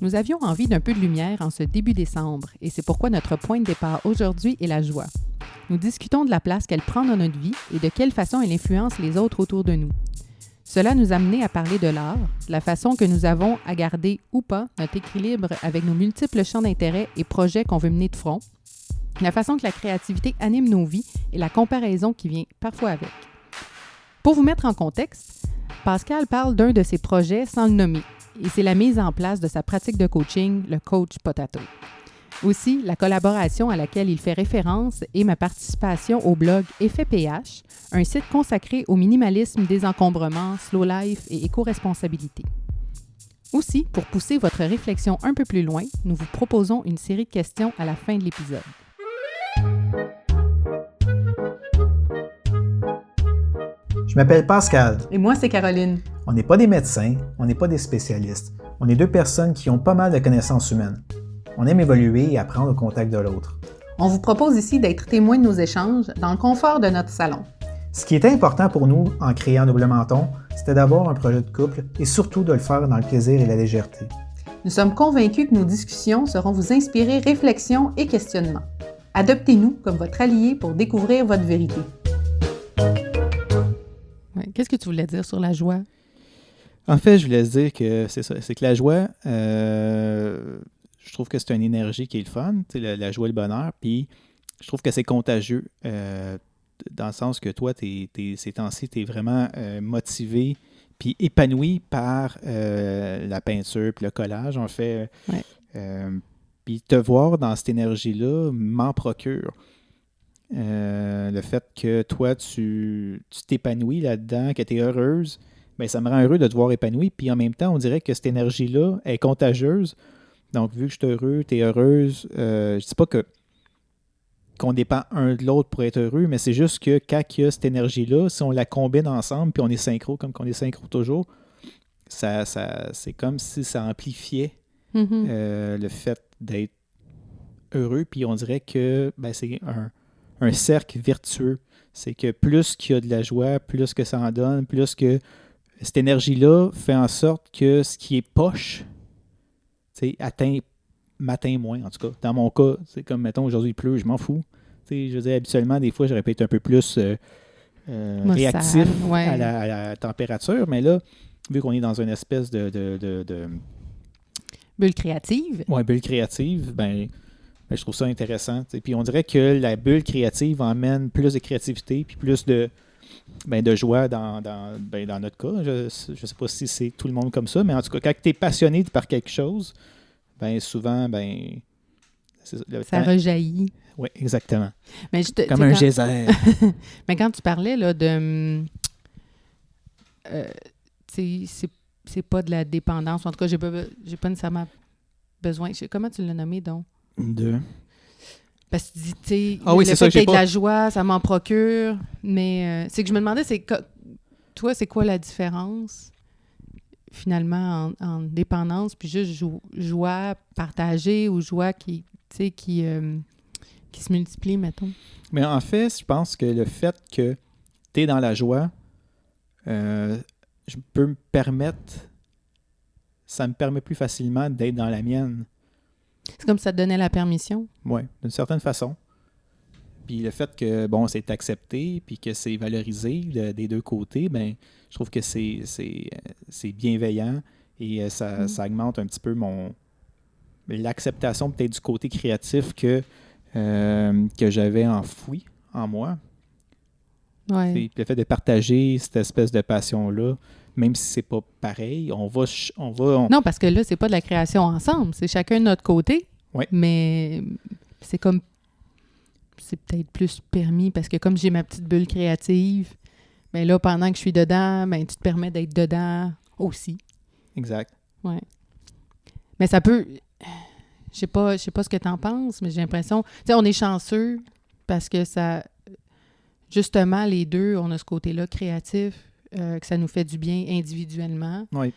Nous avions envie d'un peu de lumière en ce début décembre et c'est pourquoi notre point de départ aujourd'hui est la joie. Nous discutons de la place qu'elle prend dans notre vie et de quelle façon elle influence les autres autour de nous. Cela nous a amené à parler de l'art, la façon que nous avons à garder ou pas notre équilibre avec nos multiples champs d'intérêt et projets qu'on veut mener de front, la façon que la créativité anime nos vies et la comparaison qui vient parfois avec. Pour vous mettre en contexte, Pascal parle d'un de ses projets sans le nommer, et c'est la mise en place de sa pratique de coaching, le Coach Potato. Aussi, la collaboration à laquelle il fait référence et ma participation au blog Effet PH, un site consacré au minimalisme, désencombrement, slow life et éco-responsabilité. Aussi, pour pousser votre réflexion un peu plus loin, nous vous proposons une série de questions à la fin de l'épisode. Je m'appelle Pascal. Et moi, c'est Caroline. On n'est pas des médecins, on n'est pas des spécialistes. On est deux personnes qui ont pas mal de connaissances humaines. On aime évoluer et apprendre au contact de l'autre. On vous propose ici d'être témoin de nos échanges dans le confort de notre salon. Ce qui était important pour nous en créant Double Menton, c'était d'avoir un projet de couple et surtout de le faire dans le plaisir et la légèreté. Nous sommes convaincus que nos discussions sauront vous inspirer réflexion et questionnement. Adoptez-nous comme votre allié pour découvrir votre vérité. Ouais. Qu'est-ce que tu voulais dire sur la joie? En fait, je voulais dire que c'est ça, c'est que la joie, je trouve que c'est une énergie qui est le fun, la joie et le bonheur, puis je trouve que c'est contagieux, dans le sens que toi, ces temps-ci, tu es vraiment motivé puis épanoui par la peinture puis le collage, en fait. Ouais. Puis te voir dans cette énergie-là m'en procure. Le fait que toi, tu t'épanouis là-dedans, que tu es heureuse, bien, ça me rend heureux de te voir épanoui. Puis en même temps, on dirait que cette énergie-là est contagieuse. Donc, vu que je suis heureux, tu es heureuse, je ne dis pas qu'on dépend un de l'autre pour être heureux, mais c'est juste que quand il y a cette énergie-là, si on la combine ensemble, puis on est synchro, comme qu'on est synchro toujours, ça, c'est comme si ça amplifiait le fait d'être heureux. Puis on dirait que c'est un cercle vertueux. C'est que plus qu'il y a de la joie, plus que ça en donne, plus que cette énergie-là fait en sorte que ce qui est poche m'atteint moins, en tout cas. Dans mon cas, c'est comme, mettons, aujourd'hui il pleut, je m'en fous. Je veux dire, habituellement, des fois, j'aurais pu être un peu plus réactif à la température, mais là, vu qu'on est dans une espèce de bulle créative. Oui, bulle créative, je trouve ça intéressant. Puis on dirait que la bulle créative emmène plus de créativité puis plus de joie dans notre cas. Je ne sais pas si c'est tout le monde comme ça, mais en tout cas, quand tu es passionné par quelque chose, souvent, ça rejaillit. Oui, exactement. Mais comme un geyser. Mais quand tu parlais là, de... c'est pas de la dépendance. En tout cas, j'ai pas nécessairement besoin... Comment tu l'as nommé, donc? Parce que tu dis, oui, le fait qu'il y ait de la joie, ça m'en procure. Mais c'est que je me demandais, toi, c'est quoi la différence, finalement, en dépendance, puis juste joie partagée ou joie qui se multiplie, mettons? Mais en fait, je pense que le fait que tu es dans la joie, je peux me permettre, ça me permet plus facilement d'être dans la mienne. C'est comme si ça te donnait la permission? Oui, d'une certaine façon. Puis le fait que, c'est accepté, puis que c'est valorisé des deux côtés, je trouve que c'est bienveillant et ça augmente un petit peu l'acceptation peut-être du côté créatif que j'avais enfoui en moi. Ouais. Puis le fait de partager cette espèce de passion-là, même si c'est pas pareil, on va... Non, parce que là, c'est pas de la création ensemble, c'est chacun de notre côté. Oui. Mais c'est peut-être plus permis, parce que comme j'ai ma petite bulle créative, là, pendant que je suis dedans, tu te permets d'être dedans aussi. Exact. Oui. Mais ça peut... Je sais pas ce que tu en penses, mais j'ai l'impression... Tu sais, on est chanceux parce que ça... Justement, les deux, on a ce côté-là créatif, que ça nous fait du bien individuellement. Oui.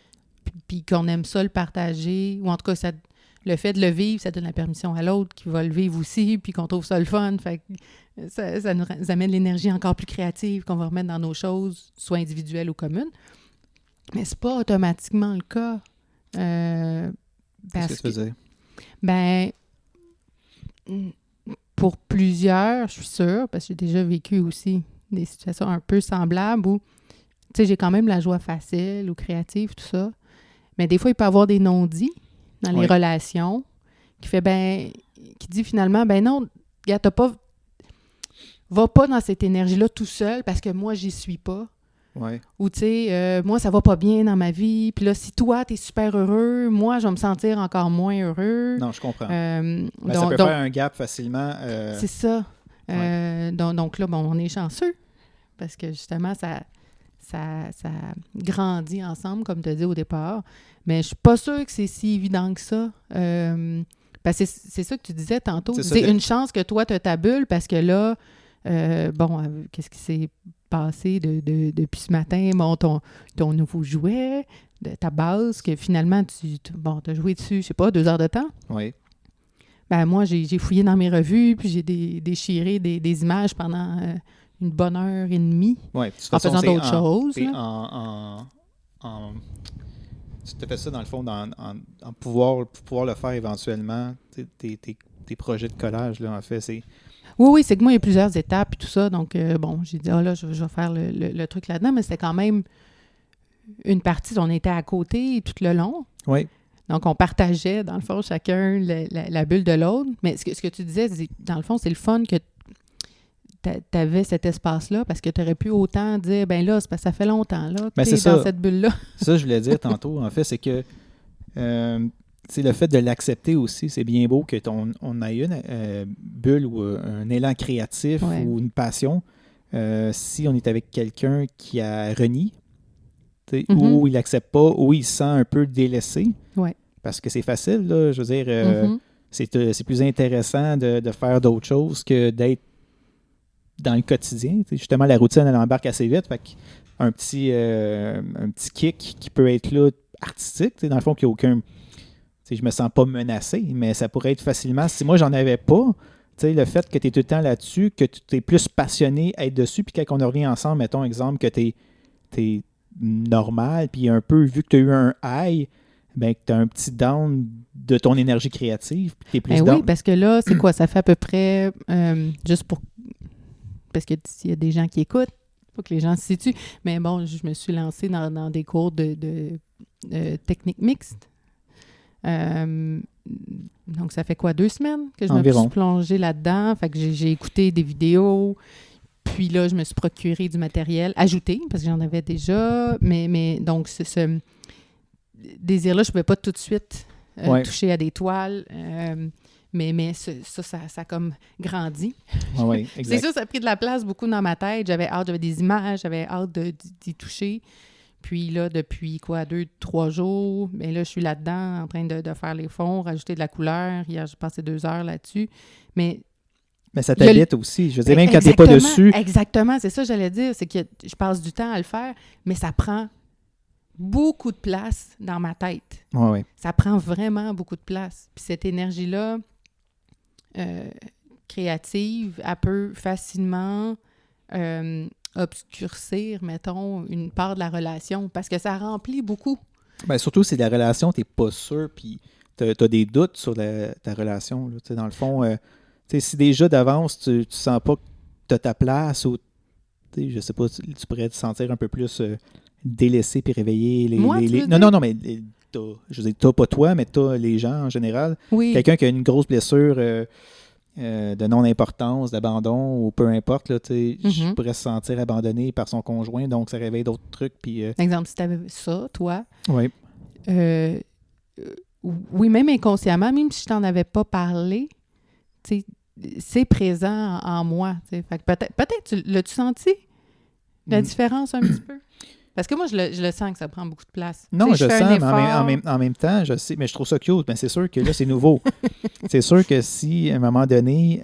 Puis qu'on aime ça le partager, ou en tout cas, le fait de le vivre, ça donne la permission à l'autre qui va le vivre aussi, puis qu'on trouve ça le fun. Fait que ça nous amène l'énergie encore plus créative qu'on va remettre dans nos choses, soit individuelles ou communes. Mais c'est pas automatiquement le cas. Qu'est-ce que tu veux dire? Ben, pour plusieurs, je suis sûre, parce que j'ai déjà vécu aussi des situations un peu semblables où, tu sais, j'ai quand même la joie facile ou créative, tout ça. Mais des fois, il peut y avoir des non-dits dans les relations qui dit finalement, ben non, regarde, va pas dans cette énergie-là tout seul parce que moi, j'y suis pas. Ouais. Ou, tu sais, moi, ça va pas bien dans ma vie. Puis là, si toi, t'es super heureux, moi, je vais me sentir encore moins heureux. Non, je comprends. Donc, ça peut faire un gap facilement. C'est ça. Donc là, bon, on est chanceux parce que justement, ça grandit ensemble, comme tu as dit au départ. Mais je suis pas sûre que c'est si évident que ça. Parce que c'est ça que tu disais tantôt. C'est une chance que toi, tu as ta bulle parce que là, qu'est-ce qui s'est passé depuis ce matin? Bon, ton nouveau jouet, ta base, que finalement, tu as joué dessus, je sais pas, 2 heures de temps. Oui. Ben moi, j'ai fouillé dans mes revues, puis j'ai déchiré des images pendant une bonne heure et demie en faisant d'autres choses. Tu as fait ça, dans le fond, en pouvoir le faire éventuellement. Tes projets de collage, là, en fait, c'est... Oui, c'est que moi, il y a plusieurs étapes et tout ça. Donc, j'ai dit, là, je vais faire le truc là-dedans. Mais c'était quand même une partie. On était à côté tout le long. Oui. Donc, on partageait, dans le fond, chacun la bulle de l'autre. Mais ce que tu disais, dans le fond, c'est le fun que tu avais cet espace-là parce que tu aurais pu autant dire, ben là, c'est parce que ça fait longtemps là, que tu es dans cette bulle-là. Ça, je voulais dire tantôt, en fait, c'est que c'est le fait de l'accepter aussi. C'est bien beau on ait une bulle ou un élan créatif ou une passion. Si on est avec quelqu'un qui a renie, ou il n'accepte pas, ou il se sent un peu délaissé, parce que c'est facile, là, je veux dire, c'est plus intéressant de faire d'autres choses que d'être dans le quotidien. Justement, la routine, elle embarque assez vite. Fait un petit kick qui peut être là artistique, dans le fond, qu'il n'y a aucun... Je me sens pas menacé, mais ça pourrait être facilement... Si moi, j'en avais pas, le fait que tu es tout le temps là-dessus, que tu es plus passionné à être dessus, puis quand on revient ensemble, mettons exemple, que tu es normal, puis un peu, vu que tu as eu un high, ben que tu as un petit down de ton énergie créative, puis tu es plus down. Oui, parce que là, c'est quoi? Ça fait à peu près, juste pour... Parce que s'il y a des gens qui écoutent, il faut que les gens se situent. Mais bon, je me suis lancée dans des cours de technique mixte. Donc, ça fait quoi, 2 semaines que je me suis plongée là-dedans? Fait que j'ai écouté des vidéos, puis là, je me suis procuré du matériel ajouté, parce que j'en avais déjà, mais donc, ce désir-là, je ne pouvais pas tout de suite toucher à des toiles, mais ça a comme grandi. Oui, exact. C'est sûr, ça a pris de la place beaucoup dans ma tête. J'avais des images, j'avais hâte d'y toucher. Puis là, depuis 2-3 jours, mais là, je suis là-dedans en train de faire les fonds, rajouter de la couleur. Hier, j'ai passé 2 heures là-dessus. Mais ça t'habite aussi. Je veux dire, même quand tu n'es pas dessus. Exactement, c'est ça que j'allais dire. C'est que je passe du temps à le faire, mais ça prend beaucoup de place dans ma tête. Oui. Ça prend vraiment beaucoup de place. Puis cette énergie-là, créative, elle peut facilement obscurcir, mettons, une part de la relation parce que ça remplit beaucoup. Bien, surtout si la relation, tu n'es pas sûr, puis tu as des doutes sur ta relation. Là, dans le fond, si déjà d'avance, tu sens pas que tu as ta place ou, je sais pas, tu pourrais te sentir un peu plus délaissé puis réveillé. Non, mais je veux dire, t'as pas toi, mais t'as les gens en général. Oui. Quelqu'un qui a une grosse blessure de non-importance, d'abandon ou peu importe, là, je pourrais se sentir abandonné par son conjoint, donc ça réveille d'autres trucs. Puis, exemple, si tu avais ça, toi, oui. Oui, même inconsciemment, même si je t'en avais pas parlé, c'est présent en moi. Fait que peut-être l'as-tu senti, la différence un petit peu? Parce que moi, je le sens que ça prend beaucoup de place. Non, je le sens, mais en même temps, je sais, mais je trouve ça cute. Mais c'est sûr que là, c'est nouveau. C'est sûr que si, à un moment donné,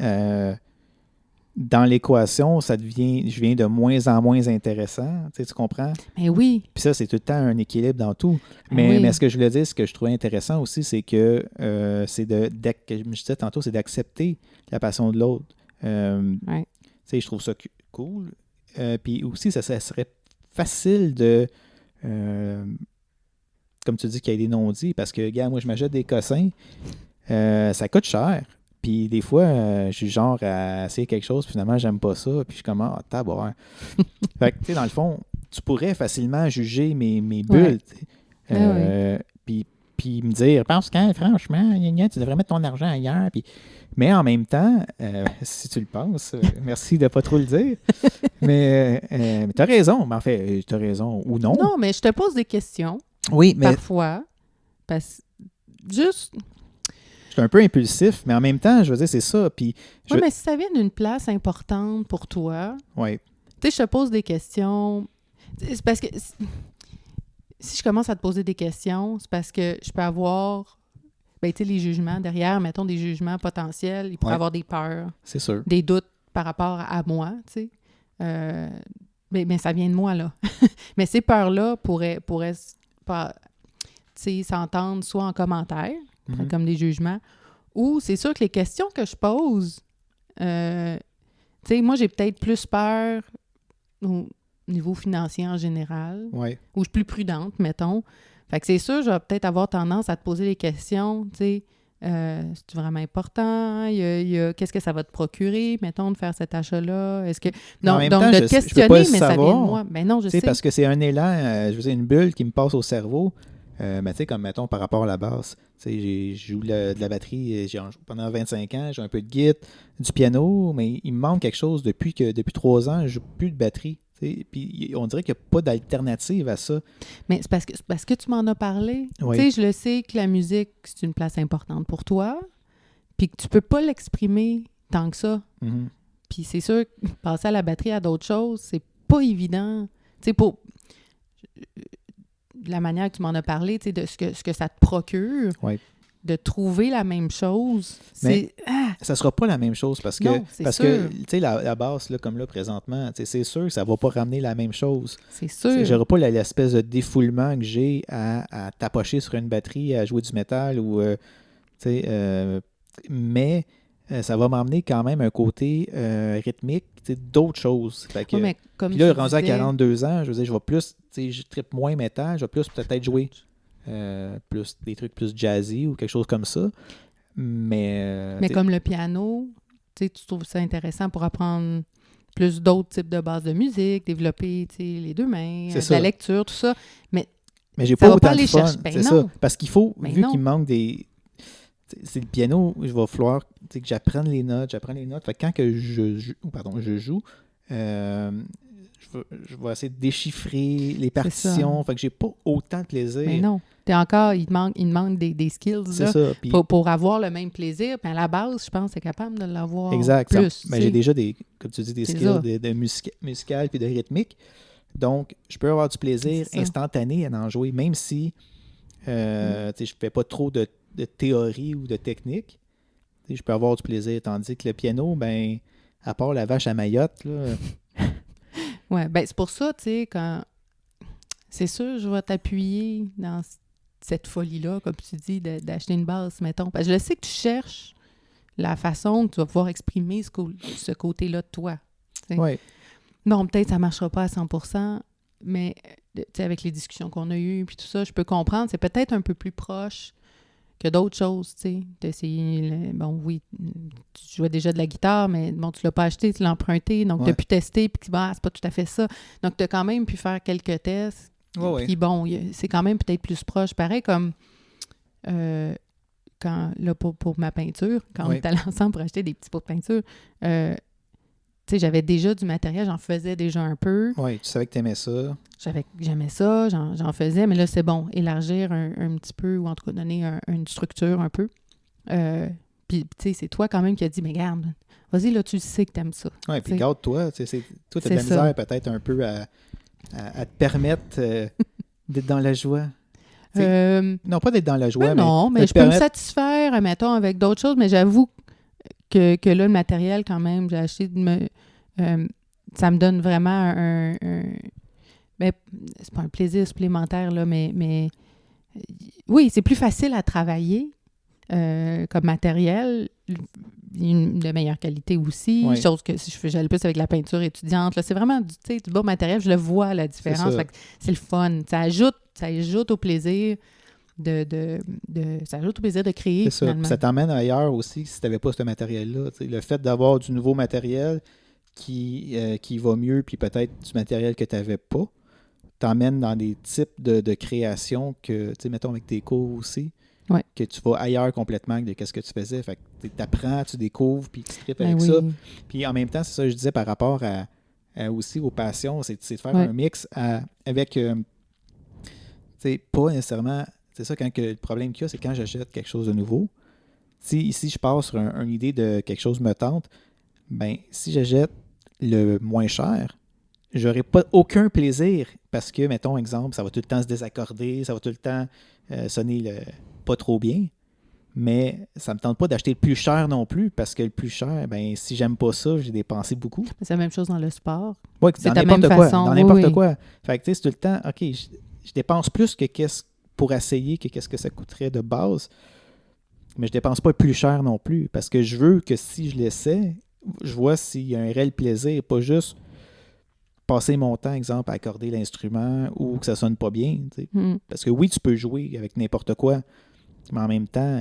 dans l'équation, je viens de moins en moins intéressant, tu comprends? Mais oui. Puis ça, c'est tout le temps un équilibre dans tout. Mais ce que je voulais dire, ce que je trouvais intéressant aussi, c'est que comme je disais tantôt, c'est d'accepter la passion de l'autre. Je trouve ça cool. Puis aussi, ça serait facile de comme tu dis, qu'il y ait des non-dits, parce que, gars, moi, je m'achète des cossins, ça coûte cher. Puis des fois, je suis genre à essayer quelque chose, puis finalement, j'aime pas ça, puis je suis comme, ah, tabarouette. Fait que, tu sais, dans le fond, tu pourrais facilement juger mes bulles, tu sais. Puis me dire, parce que, franchement, tu devrais mettre ton argent ailleurs, puis... Mais en même temps, si tu le penses, merci de pas trop le dire, mais tu as raison. Mais en fait, tu as raison ou non. Non, mais je te pose des questions. Oui, mais... Parfois. Parce juste... Je suis un peu impulsif, mais en même temps, je veux dire, c'est ça. Puis Oui, mais si ça vient d'une place importante pour toi, oui. Tu sais, je te pose des questions. C'est parce que si je commence à te poser des questions, c'est parce que je peux avoir... Ben, tu sais, les jugements derrière, mettons des jugements potentiels, il pourrait avoir des peurs. C'est sûr. Des doutes par rapport à moi, tu sais. Mais ça vient de moi, là. Mais ces peurs-là pourraient pas, tu sais, s'entendre soit en commentaire, comme des jugements, ou c'est sûr que les questions que je pose, tu sais, moi, j'ai peut-être plus peur au niveau financier en général, ou je suis plus prudente, mettons. Fait que c'est sûr, je vais peut-être avoir tendance à te poser des questions, tu sais, c'est vraiment important, qu'est-ce que ça va te procurer, mettons, de faire cet achat-là, est-ce que... Donc, de te questionner, mais ça vient de moi. Ben non, je sais. Parce que c'est un élan, je veux dire, une bulle qui me passe au cerveau, mais tu sais, comme, mettons, par rapport à la basse, tu sais, je joue de la batterie pendant 25 ans, j'ai un peu de guitare, du piano, mais il me manque quelque chose depuis 3 ans, je joue plus de batterie. Puis on dirait qu'il n'y a pas d'alternative à ça. Mais c'est parce que tu m'en as parlé. Oui. Tu sais, je le sais que la musique, c'est une place importante pour toi, puis que tu peux pas l'exprimer tant que ça. Mm-hmm. Puis c'est sûr que passer à la batterie à d'autres choses, c'est pas évident. Tu sais, pour la manière que tu m'en as parlé, tu sais, de ce que ça te procure, de trouver la même chose, mais ça sera pas la même chose parce que, sûr. Tu sais, la basse, là, comme là, présentement, tu sais, c'est sûr que ça va pas ramener la même chose. C'est sûr. J'aurai pas l'espèce de défoulement que j'ai à tapocher sur une batterie, à jouer du métal ou, tu sais, mais ça va m'emmener quand même un côté rythmique, tu sais, d'autres choses. Fait que, mais comme puis là, rendu à 42 ans, je veux dire, je vais plus, tu sais, je trippe moins métal, je vais plus peut-être jouer plus des trucs plus jazzy ou quelque chose comme ça. Mais comme le piano, tu trouves ça intéressant pour apprendre plus d'autres types de bases de musique, développer les deux mains, la lecture, tout ça. Mais j'ai pas autant aller de fun, chercher. Ben c'est non. ça. Parce qu'il faut, Ben vu non. qu'il me manque des... C'est le piano, il va falloir que j'apprenne les notes. Fait que quand que je joue, je vais essayer de déchiffrer les partitions. Fait que j'ai pas autant de plaisir. Mais non. Il te manque des skills là, ça, puis... pour avoir le même plaisir. Puis à la base, je pense que c'est capable de l'avoir plus. Mais j'ai déjà comme tu dis, des skills de musical puis de rythmique. Donc, je peux avoir du plaisir instantané à en jouer, même si je fais pas trop de théorie ou de technique. Je peux avoir du plaisir. Tandis que le piano, ben, à part la vache à Mayotte, là... Ouais, ben c'est pour ça, tu sais, quand... C'est sûr, je vais t'appuyer dans cette folie-là, comme tu dis, d'acheter une basse, mettons. Parce que je sais que tu cherches la façon que tu vas pouvoir exprimer ce côté-là de toi. Oui. Non, peut-être que ça ne marchera pas à 100%, mais avec les discussions qu'on a eues, puis tout ça, je peux comprendre, c'est peut-être un peu plus proche que d'autres choses, tu sais. D'essayer, bon, oui, tu jouais déjà de la guitare, mais bon, tu l'as pas acheté, tu l'as emprunté, donc tu as pu tester, puis c'est pas tout à fait ça. Donc, tu as quand même pu faire quelques tests. Puis bon, c'est quand même peut-être plus proche. Pareil comme quand, là, pour ma peinture, quand on est allé ensemble pour acheter des petits pots de peinture, tu sais, j'avais déjà du matériel, j'en faisais déjà un peu. Oui, tu savais que tu aimais ça. J'aimais ça, j'en faisais, mais là, c'est bon, élargir un petit peu, ou en tout cas donner une structure un peu. Puis, tu sais, c'est toi quand même qui as dit, mais regarde, vas-y, là, tu sais que t'aimes ça. Oui, puis garde-toi. Toi, tu as de la misère peut-être un peu à te permettre d'être dans la joie. Non, pas d'être dans la joie, mais... Non, mais je peux me satisfaire, mettons, avec d'autres choses, mais j'avoue que là, le matériel, quand même, j'ai acheté... ça me donne vraiment un ben, c'est pas un plaisir supplémentaire, là, mais oui, c'est plus facile à travailler comme matériel. de meilleure qualité aussi, Oui. chose que j'allais plus avec la peinture étudiante. Là, c'est vraiment du beau matériel, je le vois, la différence. Fait que c'est le fun. Ça ajoute au plaisir ça ajoute au plaisir de créer, C'est ça. finalement. Puis ça t'emmène ailleurs aussi si tu n'avais pas ce matériel-là. Tu sais, le fait d'avoir du nouveau matériel qui va mieux, puis peut-être du matériel que tu n'avais pas, t'emmène dans des types de création que, tu sais, mettons avec tes cours aussi, que tu vas ailleurs complètement de ce que tu faisais. Fait que tu apprends, tu découvres, puis tu tripes avec ça. Puis en même temps, c'est ça que je disais par rapport aussi aux passions, c'est de faire un mix avec, tu sais, pas nécessairement... C'est ça, le problème qu'il y a, c'est quand j'achète quelque chose de nouveau. Si ici, je pars sur une idée de quelque chose me tente, ben si j'achète le moins cher, j'aurai pas aucun plaisir parce que, mettons, exemple, ça va tout le temps se désaccorder, ça va tout le temps sonner pas trop bien, mais ça me tente pas d'acheter le plus cher non plus parce que le plus cher, ben si j'aime pas ça, j'ai dépensé beaucoup. C'est la même chose dans le sport. Oui, c'est dans la n'importe même quoi. façon. Dans n'importe quoi. Fait que tu sais, c'est tout le temps, OK, je dépense plus que pour essayer qu'est-ce que ça coûterait de base, mais je dépense pas plus cher non plus parce que je veux que si je l'essaie, je vois s'il y a un réel plaisir, pas juste passer mon temps, exemple, à accorder l'instrument ou que ça sonne pas bien. Parce que oui, tu peux jouer avec n'importe quoi, mais en même temps,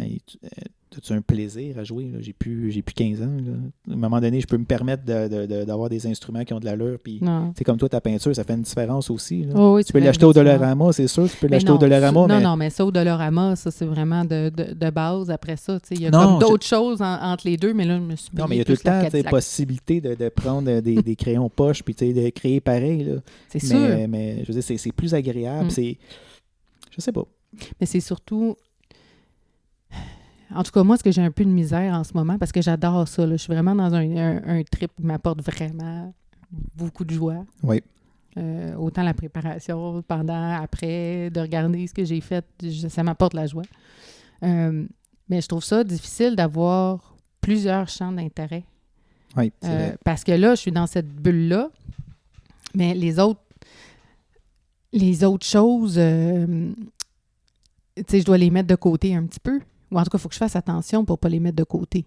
as-tu un plaisir à jouer? Là? J'ai plus 15 ans. Là. À un moment donné, je peux me permettre d'avoir des instruments qui ont de l'allure. Puis, c'est comme toi, ta peinture, ça fait une différence aussi. Là. Oh, oui, tu peux l'acheter au Dollarama, c'est sûr. Tu peux l'acheter au Dollarama. Non, mais ça, au Dollarama, ça, c'est vraiment de base. Après ça, il y a comme d'autres choses entre les deux, mais là, je me suis payé. Non, mais il y a tout le temps possibilité de prendre des crayons poche puis de créer pareil. Là. C'est sûr. Mais je veux dire, c'est plus agréable. Je sais pas. Mais c'est surtout... En tout cas, moi, ce que j'ai un peu de misère en ce moment, parce que j'adore ça, là, je suis vraiment dans un trip qui m'apporte vraiment beaucoup de joie. Oui. Autant la préparation, pendant, après, de regarder ce que j'ai fait, ça m'apporte la joie. Mais je trouve ça difficile d'avoir plusieurs champs d'intérêt. Oui, c'est vrai. Parce que là, je suis dans cette bulle-là, mais les autres choses, tu sais, je dois les mettre de côté un petit peu. Ou en tout cas, il faut que je fasse attention pour ne pas les mettre de côté.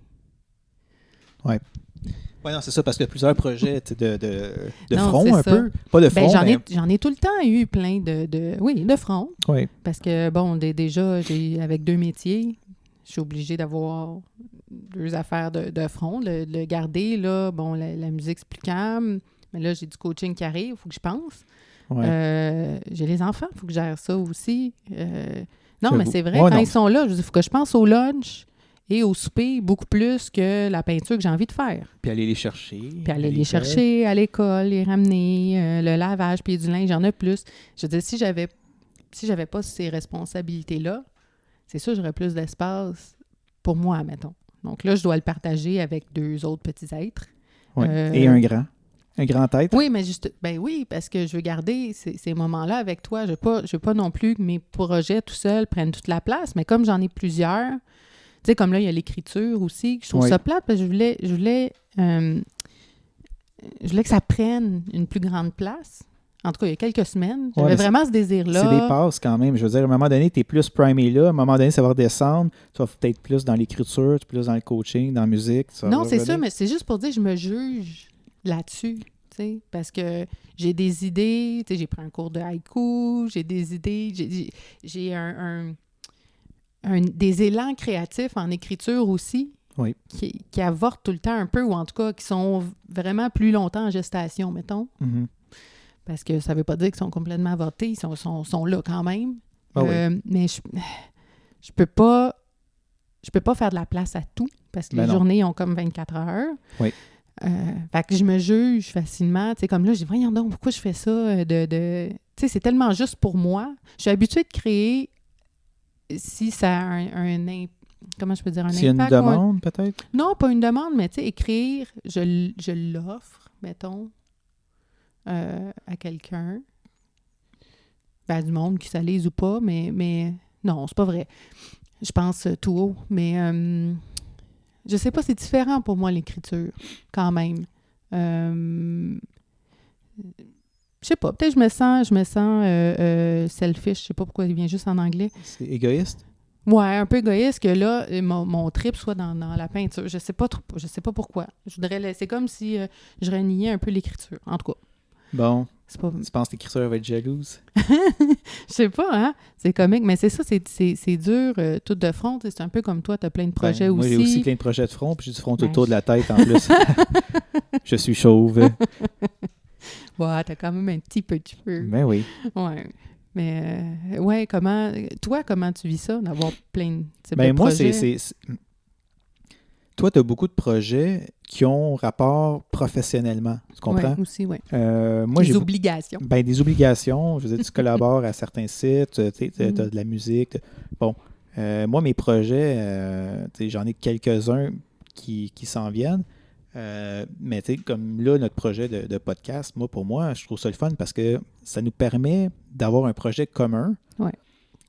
Oui. Oui, non, c'est ça, parce que plusieurs projets de non, front un peu. Pas de front, j'en ai tout le temps eu plein de front. Oui. Parce que, bon, déjà, avec 2 métiers, je suis obligée d'avoir 2 affaires de front. Le garder, là, bon, la musique, c'est plus calme. Mais là, j'ai du coaching qui arrive, il faut que je pense. Ouais. J'ai les enfants, il faut que je gère ça aussi. Non, mais c'est vrai, quand ils sont là, il faut que je pense au lunch et au souper beaucoup plus que la peinture que j'ai envie de faire. Puis aller les chercher. Puis aller les chercher à l'école, les ramener, le lavage, puis du linge, j'en ai plus. Je veux dire, si j'avais pas ces responsabilités-là, c'est sûr, j'aurais plus d'espace pour moi, mettons. Donc là, je dois le partager avec 2 autres petits êtres. Oui, et un grand être. Oui, mais oui, parce que je veux garder ces moments-là avec toi. Je veux pas non plus que mes projets tout seuls prennent toute la place, mais comme j'en ai plusieurs, tu sais, comme là, il y a l'écriture aussi, je trouve ça plate parce que je voulais que ça prenne une plus grande place. En tout cas, il y a quelques semaines, j'avais vraiment ce désir-là. C'est des passes quand même. Je veux dire, à un moment donné, tu es plus primé là. À un moment donné, ça va redescendre. Tu vas peut-être plus dans l'écriture, plus dans le coaching, dans la musique. Non, c'est ça, mais c'est juste pour dire que je me juge là-dessus, tu sais, parce que j'ai des idées, tu sais, j'ai pris un cours de haïku, j'ai des idées, j'ai des élans créatifs en écriture aussi, qui avortent tout le temps un peu, ou en tout cas qui sont vraiment plus longtemps en gestation, mettons. Mm-hmm. Parce que ça veut pas dire qu'ils sont complètement avortés, ils sont là quand même. Mais je peux pas faire de la place à tout, parce que les journées ont comme 24 heures. Oui. Fait que je me juge facilement. Tu sais, comme là, je dis, voyons donc, pourquoi je fais ça? Tu sais, c'est tellement juste pour moi. Je suis habituée de créer si ça a comment je peux dire, un impact? C'est une demande, peut-être? Non, pas une demande, mais tu sais, écrire, je l'offre, mettons, à quelqu'un. Ben, du monde qui ça lise ou pas, mais non, c'est pas vrai. Je pense tout haut, mais... je sais pas, c'est différent pour moi, l'écriture, quand même. Je sais pas, peut-être je me sens selfish, je sais pas pourquoi il vient juste en anglais. C'est égoïste? Ouais, un peu égoïste que là, mon trip soit dans la peinture. Je sais pas pourquoi. C'est comme si je reniais un peu l'écriture, en tout cas. Bon, C'est pas... tu penses que l'écriture va être jalouse? Je sais pas, hein? C'est comique, mais c'est ça, c'est dur, tout de front. C'est un peu comme toi, t'as plein de projets aussi. Moi, j'ai aussi plein de projets de front, puis j'ai du front tout Ben, autour de la tête en plus. Je suis chauve. Ouais, t'as quand même un petit peu de cheveux. Ben oui. Ouais. Mais, ouais, comment tu vis ça, d'avoir plein de Ben moi, projets? Toi, tu as beaucoup de projets qui ont rapport professionnellement, tu comprends? Ouais, aussi, oui. Moi, Des obligations. Ben, des obligations. Je veux dire, tu collabores à certains sites, tu as de la musique. Bon, moi, mes projets, j'en ai quelques-uns qui s'en viennent. Mais comme là, notre projet de podcast, pour moi, je trouve ça le fun parce que ça nous permet d'avoir un projet commun. Ouais.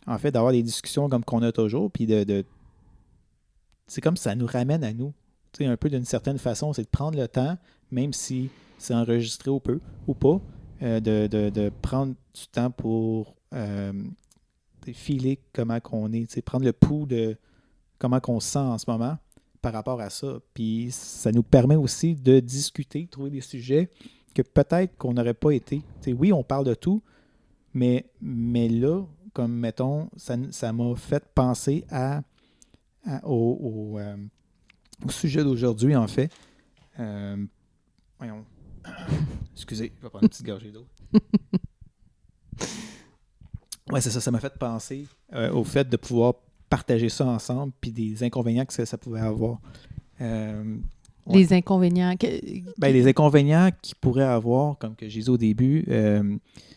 En fait, d'avoir des discussions comme qu'on a toujours, puis c'est comme ça nous ramène à nous. Un peu d'une certaine façon, c'est de prendre le temps, même si c'est enregistré ou pas, de prendre du temps pour filer comment qu'on est, prendre le pouls de comment qu'on se sent en ce moment par rapport à ça. Puis ça nous permet aussi de discuter, de trouver des sujets que peut-être qu'on n'aurait pas été. Oui, on parle de tout, mais là, comme mettons, ça m'a fait penser au sujet d'aujourd'hui, en fait. Voyons. Excusez, je vais prendre une petite gorgée d'eau. Ouais, c'est ça. Ça m'a fait penser au fait de pouvoir partager ça ensemble, puis des inconvénients que ça pouvait avoir. Les inconvénients. Les inconvénients qu'il pourrait avoir, comme que j'ai dit au début,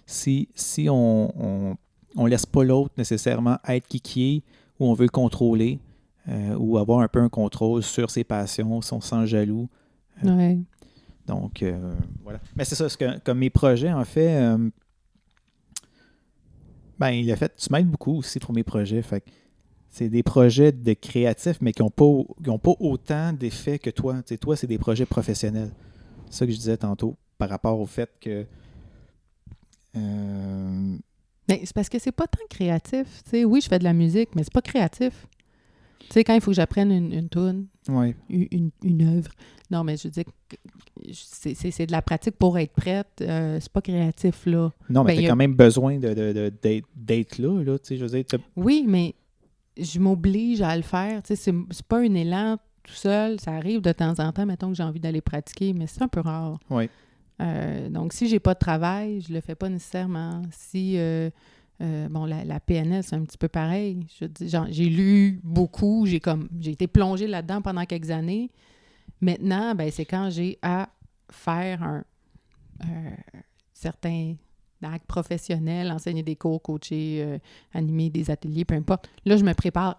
si on laisse pas l'autre nécessairement être kikier ou on veut le contrôler ou avoir un peu un contrôle sur ses passions, si on se sent jaloux. Ouais. Donc, voilà. Mais c'est ça, comme mes projets, en fait, il a fait, tu m'aides beaucoup aussi pour mes projets. Fait que c'est des projets de créatifs, mais qui n'ont pas autant d'effets que toi. T'sais, toi, c'est des projets professionnels. C'est ça que je disais tantôt, par rapport au fait que... Mais c'est parce que c'est pas tant créatif. T'sais, oui, je fais de la musique, mais c'est pas créatif. Tu sais, quand il faut que j'apprenne une toune, ouais. une œuvre. Non, mais je veux dire, c'est de la pratique pour être prête. C'est pas créatif, là. Non, mais tu as quand même besoin d'être là, tu sais, je veux dire. Oui, mais je m'oblige à le faire. Tu sais, c'est pas un élan tout seul. Ça arrive de temps en temps, mettons que j'ai envie d'aller pratiquer, mais c'est un peu rare. Oui. Donc, si j'ai pas de travail, je le fais pas nécessairement. Si... la PNL, c'est un petit peu pareil. Je dis, j'ai lu beaucoup, j'ai été plongée là-dedans pendant quelques années. Maintenant, c'est quand j'ai à faire un certain acte professionnel, enseigner des cours, coacher, animer des ateliers, peu importe. Là, je me prépare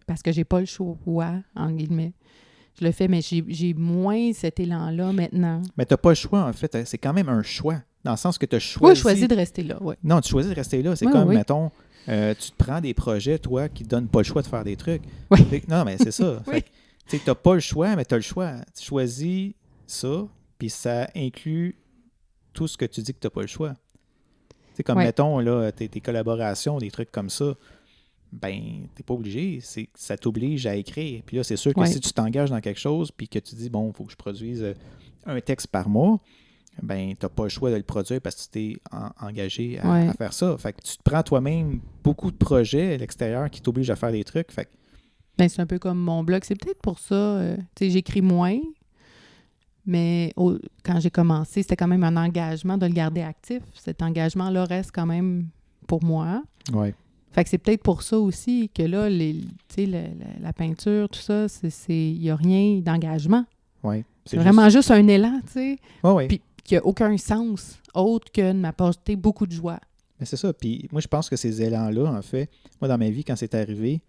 parce que j'ai pas le choix, en guillemets. Je le fais, mais j'ai moins cet élan-là maintenant. Mais t'as pas le choix, en fait. C'est quand même un choix. Dans le sens que tu as choisi... Oui, je choisis de rester là, oui. Non, tu choisis de rester là. C'est mettons, tu te prends des projets, toi, qui ne te donnent pas le choix de faire des trucs. Oui. Non, mais c'est ça. Oui. Tu n'as pas le choix, mais tu as le choix. Tu choisis ça, puis ça inclut tout ce que tu dis que tu n'as pas le choix. T'sais, comme, mettons, là, tes collaborations, des trucs comme ça, t'es pas obligé. Ça t'oblige à écrire. Puis là, c'est sûr que si tu t'engages dans quelque chose, puis que tu dis, bon, il faut que je produise un texte par mois, tu n'as pas le choix de le produire parce que tu t'es engagé à faire ça. Fait que tu te prends toi-même beaucoup de projets à l'extérieur qui t'obligent à faire des trucs. Fait que... c'est un peu comme mon blog. C'est peut-être pour ça. J'écris moins, mais quand j'ai commencé, c'était quand même un engagement de le garder actif. Cet engagement-là reste quand même pour moi. Oui. Fait que c'est peut-être pour ça aussi que là, la peinture, tout ça, il n'y a rien d'engagement. Oui. C'est vraiment juste un élan, tu sais. Oui. Puis qui n'a aucun sens autre que de m'apporter beaucoup de joie. Mais c'est ça. Puis moi, je pense que ces élans-là, en fait, moi, dans ma vie, quand c'est arrivé,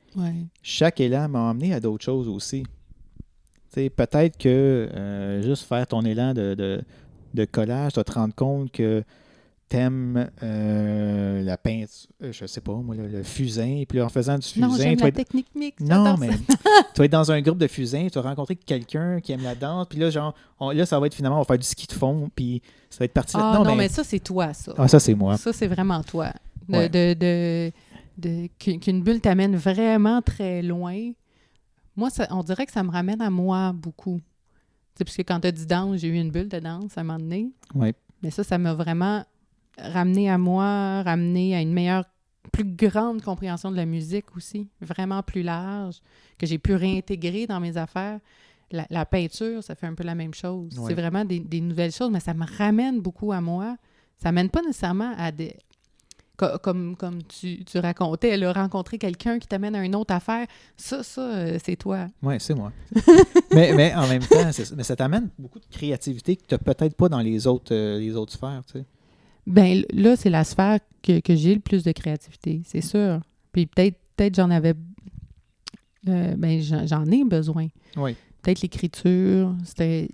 chaque élan m'a emmené à d'autres choses aussi. Tu sais, peut-être que juste faire ton élan de collage, tu vas te rendre compte que t'aimes la peinture, je sais pas, moi, le fusain, puis là, en faisant du fusain... Non, j'aime la technique mixte. Non, mais tu vas être dans un groupe de fusain, tu vas rencontrer quelqu'un qui aime la danse, puis là, genre, là, ça va être finalement, on va faire du ski de fond, puis ça va être parti... Ah non, mais ça, c'est toi, ça. Ah, ça, c'est moi. Ça, c'est vraiment toi. qu'une bulle t'amène vraiment très loin, moi, on dirait que ça me ramène à moi beaucoup. Tu sais, puisque quand tu as dit danse, j'ai eu une bulle de danse à un moment donné. Oui. Mais ça m'a vraiment ramené à moi, ramené à une meilleure, plus grande compréhension de la musique aussi, vraiment plus large, que j'ai pu réintégrer dans mes affaires. La peinture, ça fait un peu la même chose. Ouais. C'est vraiment des nouvelles choses, mais ça me ramène beaucoup à moi. Ça mène pas nécessairement à des... Comme tu racontais, là, rencontrer quelqu'un qui t'amène à une autre affaire, ça c'est toi. Oui, c'est moi. mais en même temps, mais ça t'amène beaucoup de créativité que tu n'as peut-être pas dans les autres sphères, tu sais. Ben là, c'est la sphère que j'ai le plus de créativité, c'est sûr. Puis peut-être j'en avais... j'en ai besoin. Oui. Peut-être l'écriture, c'était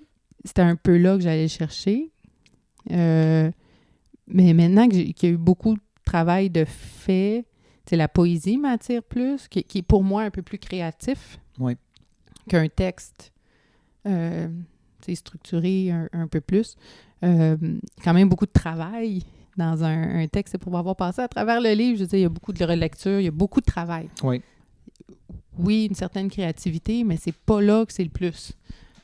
un peu là que j'allais chercher. Mais maintenant qu'il y a eu beaucoup de travail de fait, la poésie m'attire plus, qui est pour moi un peu plus créatif qu'un texte structuré un peu plus. Quand même beaucoup de travail dans un texte, c'est pour avoir passé à travers le livre. Je veux dire, il y a beaucoup de relecture, il y a beaucoup de travail. Oui, une certaine créativité, mais c'est pas là que c'est le plus.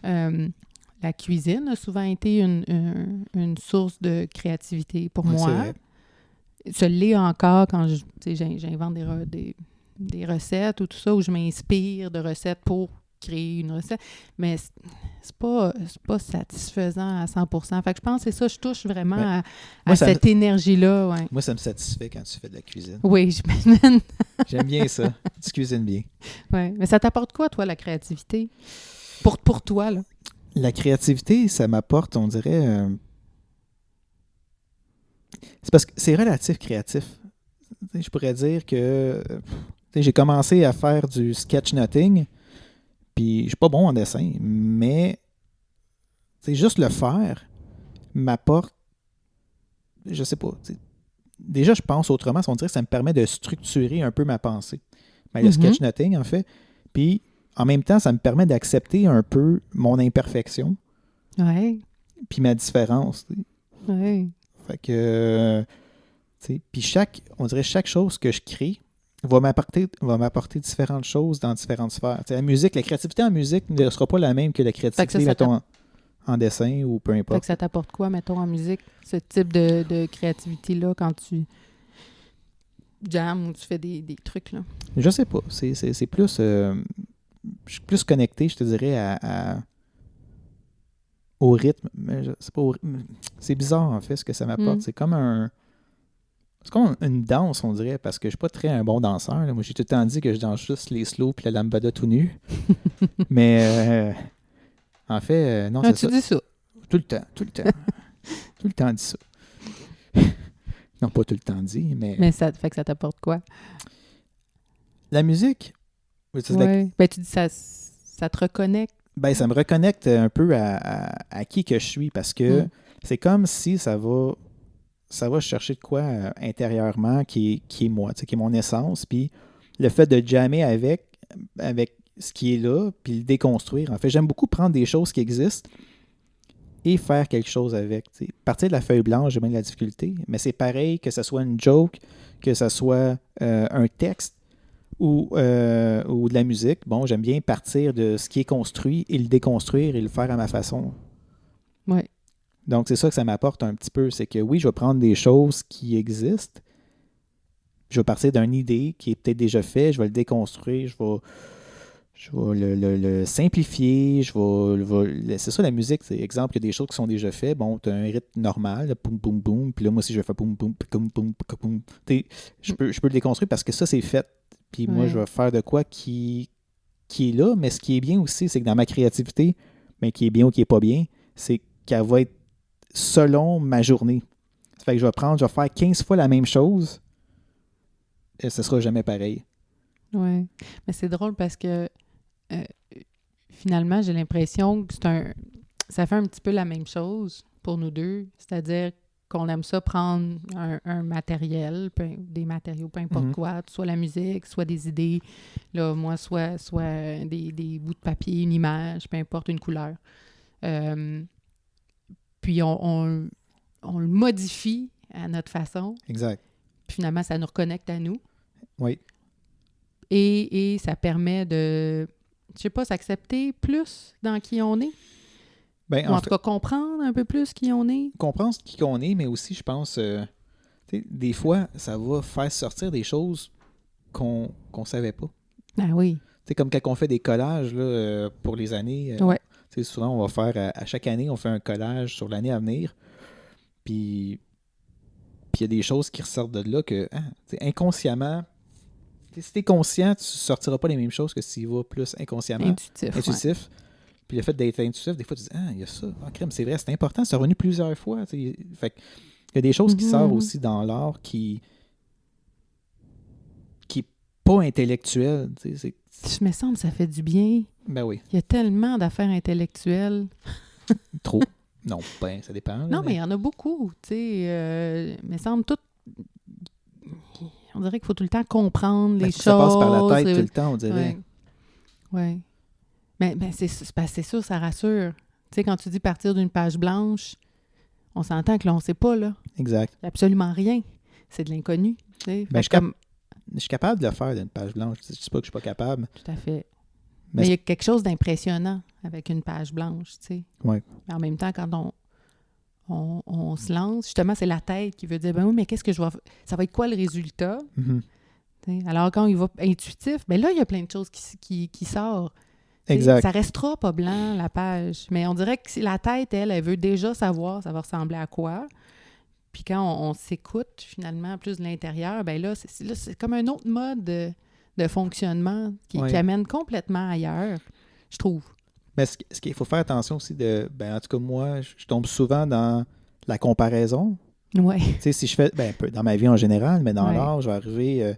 La cuisine a souvent été une source de créativité pour moi. Ça l'est encore quand j'invente des recettes ou tout ça, où je m'inspire de recettes pour créer une recette, mais c'est pas satisfaisant à 100%. Fait que je pense que c'est ça, je touche vraiment à cette énergie-là. Ouais. Moi, ça me satisfait quand tu fais de la cuisine. Oui, j'imagine. J'aime bien ça. Tu cuisines bien. Oui, mais ça t'apporte quoi, toi, la créativité? Pour toi, là? La créativité, ça m'apporte, on dirait... C'est parce que c'est relatif créatif. Je pourrais dire que j'ai commencé à faire du sketchnoting, puis je suis pas bon en dessin, mais juste le faire m'apporte, je sais pas, déjà je pense autrement, on dirait que ça me permet de structurer un peu ma pensée. Le sketchnoting, en fait, puis en même temps, ça me permet d'accepter un peu mon imperfection, puis ma différence. Oui. Fait que, puis on dirait chaque chose que je crée va m'apporter différentes choses dans différentes sphères. La musique, la créativité en musique ne sera pas la même que la créativité, mettons, en dessin ou peu importe. Fait que ça t'apporte quoi, mettons, en musique, ce type de créativité-là, quand tu jammes ou tu fais des trucs, là? Je sais pas. C'est plus... je suis plus connecté, je te dirais, au rythme. Mais c'est bizarre, en fait, ce que ça m'apporte. C'est comme une danse, on dirait, parce que je suis pas très un bon danseur. Là. Moi, j'ai tout le temps dit que je danse juste les slow puis la lambada tout nu. Mais en fait, non, c'est ça. Tu dis ça? Tout le temps. Tout le temps dit ça. Non, pas tout le temps dit, mais... Mais ça fait que ça t'apporte quoi? La musique? Ben, tu dis ça te reconnecte. Ben, ça me reconnecte un peu à qui que je suis, parce que c'est comme si ça va chercher de quoi intérieurement qui est moi, qui est mon essence. Puis le fait de jammer avec ce qui est là, puis le déconstruire. En fait, j'aime beaucoup prendre des choses qui existent et faire quelque chose avec. Partir de la feuille blanche, j'ai bien de la difficulté, mais c'est pareil que ce soit une joke, que ce soit un texte ou de la musique. Bon, j'aime bien partir de ce qui est construit et le déconstruire et le faire à ma façon. Oui. Donc, c'est ça que ça m'apporte un petit peu. C'est que oui, je vais prendre des choses qui existent. Je vais partir d'une idée qui est peut-être déjà faite. Je vais le déconstruire. Je vais le simplifier. C'est ça la musique. C'est exemple, il y a des choses qui sont déjà faites. Bon, tu as un rythme normal. Boum, boum, boum. Puis là, moi aussi, je vais faire boum, boum, boum, boum, boum. Je peux le déconstruire parce que ça, c'est fait. Puis moi, je vais faire de quoi qui est là. Mais ce qui est bien aussi, c'est que dans ma créativité, mais qui est bien ou qui n'est pas bien, c'est qu'elle va être selon ma journée. Ça fait que je vais faire 15 fois la même chose et ce sera jamais pareil. Oui. Mais c'est drôle parce que finalement, j'ai l'impression que ça fait un petit peu la même chose pour nous deux. C'est-à-dire qu'on aime ça prendre un matériel, des matériaux, peu importe quoi, soit la musique, soit des idées, là, moi, soit des bouts de papier, une image, peu importe, une couleur. Puis on le modifie à notre façon. Exact. Puis finalement, ça nous reconnecte à nous. Oui. Et ça permet de, je sais pas, s'accepter plus dans qui on est. Ben, Ou en tout cas, comprendre un peu plus qui on est. comprendre qui qu'on est, mais aussi, je pense, des fois, ça va faire sortir des choses qu'on savait pas. Ah oui. Comme quand on fait des collages là, pour les années. Ouais. Souvent, on va faire, à chaque année, on fait un collage sur l'année à venir. Puis il y a des choses qui ressortent de là que, inconsciemment, si tu es conscient, tu ne sortiras pas les mêmes choses que s'il va plus inconsciemment. Intuitif. Ouais. Puis le fait d'être intuitif, des fois, tu dis, il y a ça. Ah, crème, c'est vrai, c'est important. C'est revenu plusieurs fois. Fait que, il y a des choses qui sortent aussi dans l'art qui n'est pas intellectuelle. Je me semble que ça fait du bien. Ben oui. Il y a tellement d'affaires intellectuelles. Trop. Non, ben, ça dépend. Là, non, mais il y en a beaucoup. Il me semble tout. On dirait qu'il faut tout le temps comprendre les choses. Ça passe par la tête tout le temps, on dirait. Oui. Mais c'est sûr, ça rassure. Tu sais, quand tu dis partir d'une page blanche, on s'entend que là, on ne sait pas, là. Exact. Absolument rien. C'est de l'inconnu. Ben, je suis capable de le faire d'une page blanche. Je ne dis pas que je ne suis pas capable. Tout à fait. Mais il y a quelque chose d'impressionnant avec une page blanche, tu sais. Oui. Mais en même temps, quand on se lance, justement, c'est la tête qui veut dire, ben oui, mais qu'est-ce que je vais faire? Ça va être quoi le résultat? Mm-hmm. Alors, quand il va intuitif, ben là, il y a plein de choses qui sortent. Exact. Ça restera pas blanc, la page. Mais on dirait que si la tête, elle veut déjà savoir ça va ressembler à quoi. Puis quand on s'écoute, finalement, plus de l'intérieur, ben là, c'est comme un autre mode de fonctionnement qui amène complètement ailleurs, je trouve. Mais ce qu'il faut faire attention aussi en tout cas, moi, je tombe souvent dans la comparaison. Oui. Tu sais, si je fais, un peu dans ma vie en général, mais dans l'art, je vais arriver,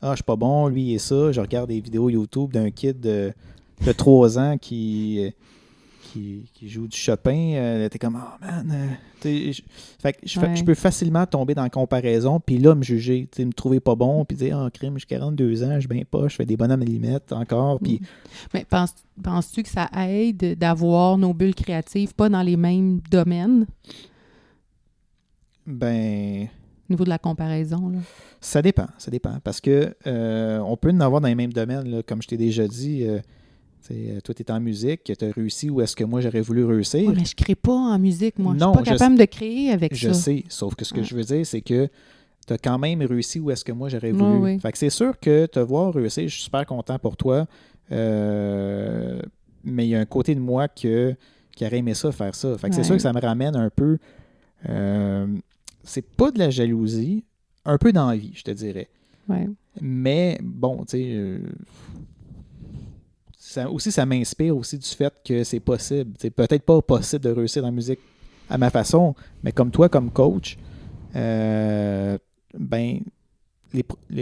je suis pas bon, lui, il est ça. Je regarde des vidéos YouTube d'un kid de 3 ans qui joue du Chopin. T'es comme, oh man. Fait que je peux facilement tomber dans la comparaison, puis là, me juger, me trouver pas bon, puis dire, crime, j'ai 42 ans, je suis bien pas, je fais des bonhommes à limite encore. Puis... Mais penses-tu que ça aide d'avoir nos bulles créatives pas dans les mêmes domaines? Ben... Au niveau de la comparaison, là. Ça dépend. Parce que on peut en avoir dans les mêmes domaines, là, comme je t'ai déjà dit. Toi, tu es en musique, tu as réussi où est-ce que moi j'aurais voulu réussir. Oui, mais je ne crée pas en musique, moi. Non, je suis pas capable de créer avec ça. Je sais, sauf que ce que je veux dire, c'est que tu as quand même réussi où est-ce que moi j'aurais voulu. Oui. Fait que c'est sûr que te voir réussir, je suis super content pour toi. Mais il y a un côté de moi qui aurait aimé ça, faire ça. Fait que c'est sûr que ça me ramène un peu... c'est pas de la jalousie, un peu d'envie, je te dirais. Ouais. Mais bon, tu sais... ça m'inspire aussi du fait que c'est possible. C'est peut-être pas possible de réussir dans la musique à ma façon, mais comme toi, comme coach, les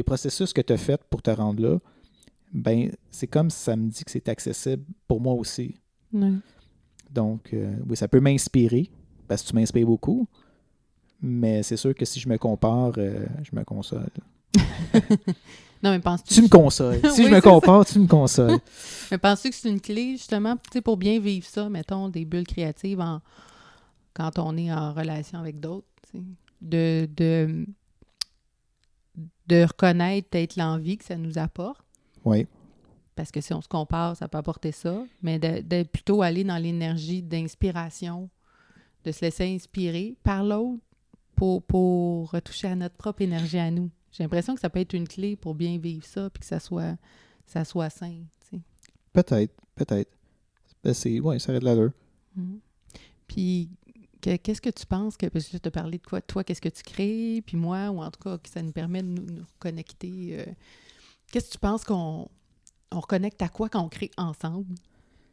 processus que tu as faits pour te rendre là, c'est comme si ça me dit que c'est accessible pour moi aussi. Ouais. Donc, oui, ça peut m'inspirer, parce que tu m'inspires beaucoup, mais c'est sûr que si je me compare, je me console. Non, mais penses-tu... Tu me consoles. Si je me compare, tu me consoles. Mais penses-tu que c'est une clé, justement, pour bien vivre ça, mettons, des bulles créatives quand on est en relation avec d'autres, de reconnaître peut-être l'envie que ça nous apporte? Oui. Parce que si on se compare, ça peut apporter ça, mais de plutôt aller dans l'énergie d'inspiration, de se laisser inspirer par l'autre pour retoucher à notre propre énergie à nous. J'ai l'impression que ça peut être une clé pour bien vivre ça puis que ça soit sain. T'sais. Peut-être. Ça aurait de l'allure. Mm-hmm. Puis, qu'est-ce que tu penses parce que je te parlais de quoi? Toi, qu'est-ce que tu crées? Puis moi, ou en tout cas, que ça nous permet de nous connecter. Qu'est-ce que tu penses qu'on reconnecte à quoi quand on crée ensemble?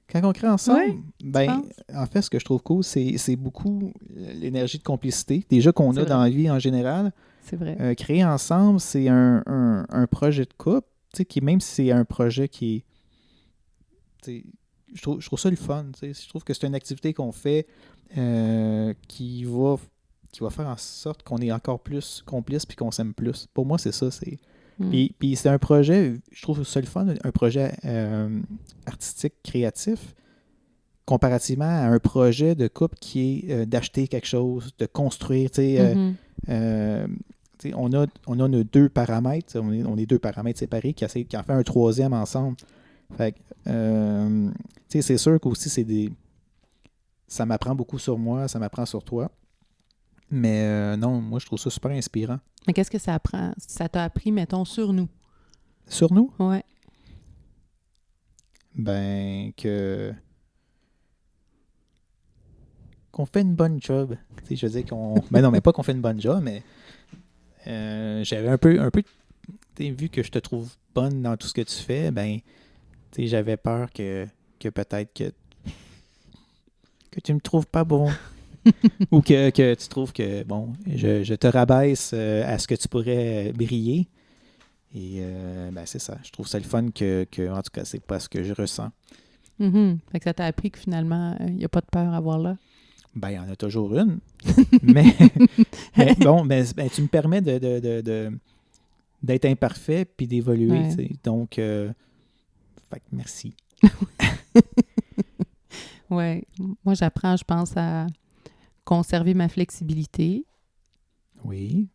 Quand on crée ensemble, ouais, en fait, ce que je trouve cool, c'est beaucoup l'énergie de complicité, déjà qu'on a dans la vie en général. C'est vrai. Créer ensemble, c'est un projet de couple, qui même si c'est un projet qui est... Je trouve ça le fun. Je trouve que c'est une activité qu'on fait qui va faire en sorte qu'on est encore plus complice puis qu'on s'aime plus. Pour moi, c'est ça. Puis c'est un projet, je trouve ça le fun, un projet artistique, créatif, comparativement à un projet de couple qui est d'acheter quelque chose, de construire. on a nos 2 paramètres, on est 2 paramètres séparés qui en fait un troisième ensemble. Fait que, c'est sûr qu'aussi, ça m'apprend beaucoup sur moi, ça m'apprend sur toi. Mais non, moi, je trouve ça super inspirant. Mais qu'est-ce que ça apprend? Ça t'a appris, mettons, sur nous? Sur nous? Ouais. Ben, qu'on fait une bonne job. Je veux dire qu'on... Ben non, mais pas qu'on fait une bonne job, mais j'avais un peu vu que je te trouve bonne dans tout ce que tu fais, ben, j'avais peur que peut-être que tu me trouves pas bon. Ou que tu trouves que, bon, je te rabaisse à ce que tu pourrais briller. Et ben c'est ça. Je trouve ça le fun que en tout cas, c'est pas ce que je ressens. Mm-hmm. Fait que ça t'a appris que finalement, il n'y a pas de peur à avoir là. Ben, il y en a toujours une. mais bon, tu me permets d'être imparfait puis d'évoluer. Ouais. Donc, fait que merci. Oui. Moi, j'apprends, je pense, à conserver ma flexibilité. Oui.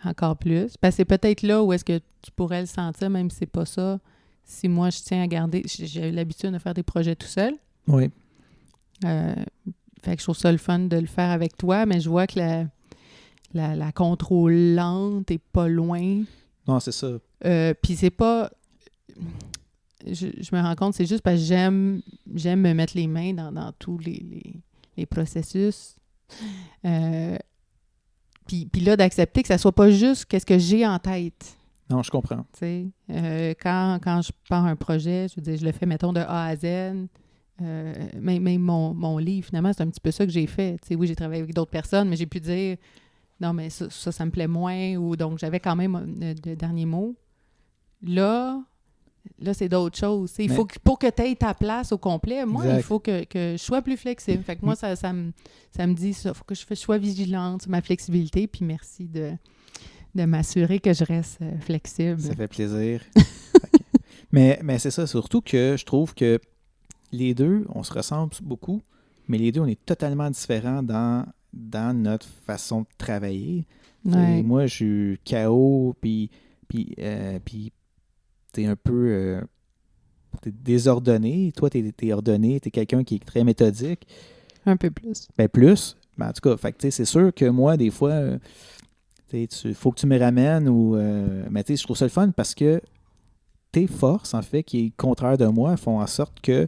Encore plus. Parce que c'est peut-être là où est-ce que tu pourrais le sentir, même si c'est pas ça. Si moi, je tiens à garder... J'ai l'habitude de faire des projets tout seul. Oui. Fait que je trouve ça le fun de le faire avec toi, mais je vois que la contrôlante est pas loin. Non, c'est ça. Puis c'est pas... Je me rends compte, c'est juste parce que j'aime me mettre les mains dans tous les processus. Puis là, d'accepter que ça soit pas juste qu'est-ce que j'ai en tête. Non, je comprends. Tu sais, quand je pars un projet, je veux dire, je le fais, mettons, de A à Z. Même mon livre, finalement, c'est un petit peu ça que j'ai fait. Tu sais, oui, j'ai travaillé avec d'autres personnes, mais j'ai pu dire non, mais ça me plaît moins. Ou donc, j'avais quand même le dernier mot. Là, c'est d'autres choses. Il faut pour que tu aies ta place au complet, moi, exact. Il faut que je sois plus flexible. Fait que moi, ça me dit ça. Il faut que je sois vigilante sur ma flexibilité. Puis merci de m'assurer que je reste flexible. Ça fait plaisir. mais c'est ça, surtout que je trouve que les deux, on se ressemble beaucoup, mais les deux, on est totalement différents dans notre façon de travailler. Ouais. Moi, je suis KO, puis t'es un peu t'es désordonné. Toi, t'es ordonné, t'es quelqu'un qui est très méthodique. Un peu plus. Ben plus. Ben, en tout cas, c'est sûr que moi, des fois, il faut que tu me ramènes ou... mais je trouve ça le fun parce que tes forces, en fait, qui est contraire de moi, font en sorte que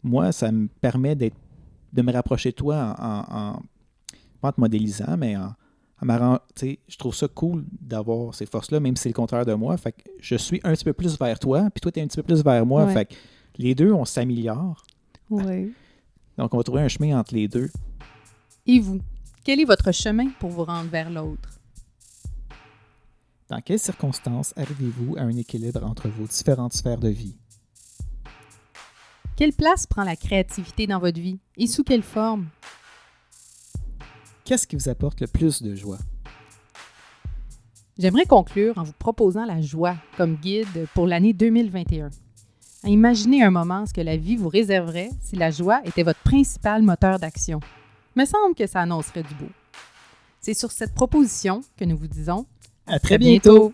moi, ça me permet de me rapprocher de toi pas en te modélisant, mais je trouve ça cool d'avoir ces forces-là, même si c'est le contraire de moi. Fait que je suis un petit peu plus vers toi, puis toi, tu es un petit peu plus vers moi. Ouais. Fait que les deux, on s'améliore. Oui. Donc, on va trouver un chemin entre les deux. Et vous? Quel est votre chemin pour vous rendre vers l'autre? Dans quelles circonstances arrivez-vous à un équilibre entre vos différentes sphères de vie? Quelle place prend la créativité dans votre vie? Et sous quelle forme? Qu'est-ce qui vous apporte le plus de joie? J'aimerais conclure en vous proposant la joie comme guide pour l'année 2021. Imaginez un moment ce que la vie vous réserverait si la joie était votre principal moteur d'action. Il me semble que ça annoncerait du beau. C'est sur cette proposition que nous vous disons à très bientôt!